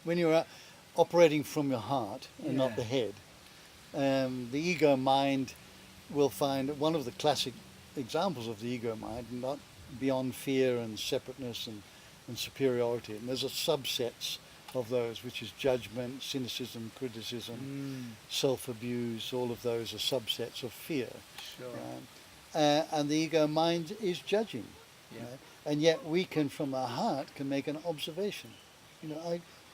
when you're operating from your heart and not the head, the ego mind will find one of the classic examples of the ego mind, not beyond fear and separateness and superiority. And there's a subsets of those, which is judgment, cynicism, criticism, self-abuse. All of those are subsets of fear. Sure. And the ego mind is judging. Yeah. Right? And yet we can, from our heart, can make an observation.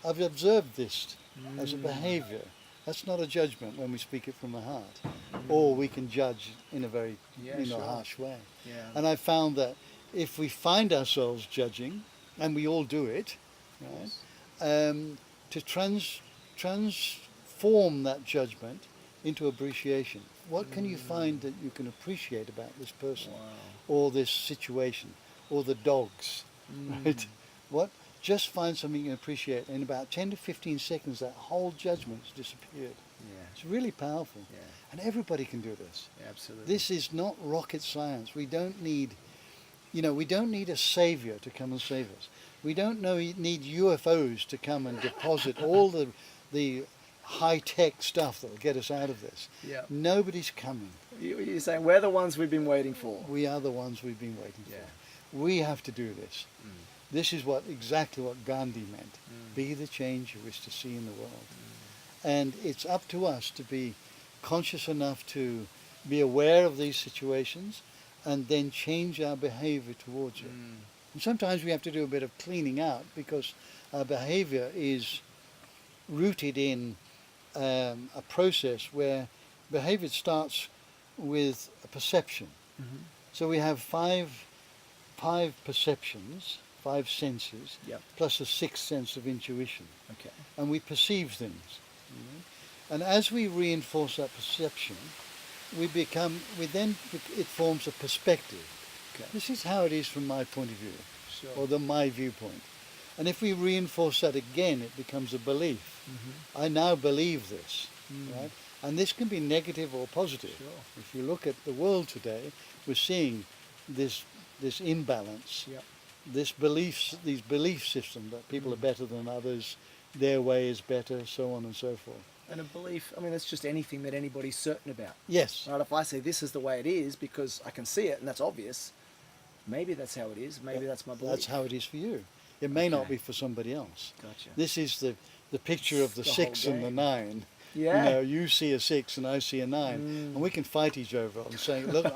I've observed this as a behavior. That's not a judgment when we speak it from the heart. Or we can judge in a very harsh way. Yeah. And I found that if we find ourselves judging, and we all do it, right, to transform that judgment into appreciation. What can you find that you can appreciate about this person, or this situation, or the dogs, right? Just find something you can appreciate. In about 10 to 15 seconds, that whole judgment's disappeared. Yeah. It's really powerful. Yeah. And everybody can do this. Yeah, absolutely. This is not rocket science. We don't need, we don't need a savior to come and save us. We don't need UFOs to come and deposit all the high-tech stuff that will get us out of this. Yeah. Nobody's coming. You're saying we're the ones we've been waiting for. We are the ones we've been waiting for. We have to do this. This is exactly what Gandhi meant. Be the change you wish to see in the world. And it's up to us to be conscious enough to be aware of these situations and then change our behavior towards it. And sometimes we have to do a bit of cleaning out because our behavior is rooted in a process where behavior starts with a perception. So we have five perceptions, 5 senses, plus a 6th sense of intuition. Okay. And we perceive things. And as we reinforce that perception, it forms a perspective. Okay. This is how it is from my point of view, Sure. or my viewpoint. And if we reinforce that again, it becomes a belief. I now believe this, right? And this can be negative or positive. Sure. If you look at the world today, we're seeing this imbalance, these belief systems that people are better than others, their way is better, so on and so forth. And a belief, that's just anything that anybody's certain about. Yes. Right? If I say this is the way it is because I can see it and that's obvious, maybe that's how it is. Maybe that's my belief. That's how it is for you. It may not be for somebody else. Gotcha. This is the picture of the 6 and the 9. Yeah. You see a 6 and I see a 9. And we can fight each other on saying, look,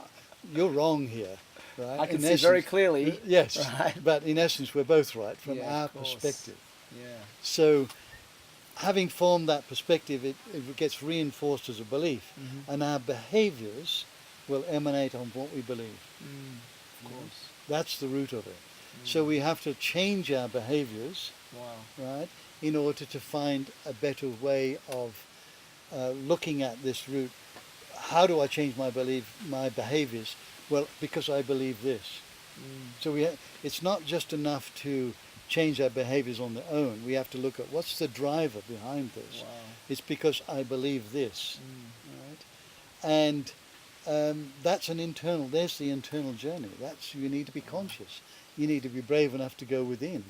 you're wrong here. Right? I can see very clearly. Yes, right? But in essence we're both right from our perspective. Yeah. So having formed that perspective, it gets reinforced as a belief, and our behaviours will emanate on what we believe. Of course. That's the root of it. So we have to change our behaviours, right, in order to find a better way of looking at this root. How do I change my behaviours? Well, because I believe this. So it's not just enough to change our behaviours on their own. We have to look at what's the driver behind this. It's because I believe this, right? And there's the internal journey. You need to be conscious. You need to be brave enough to go within.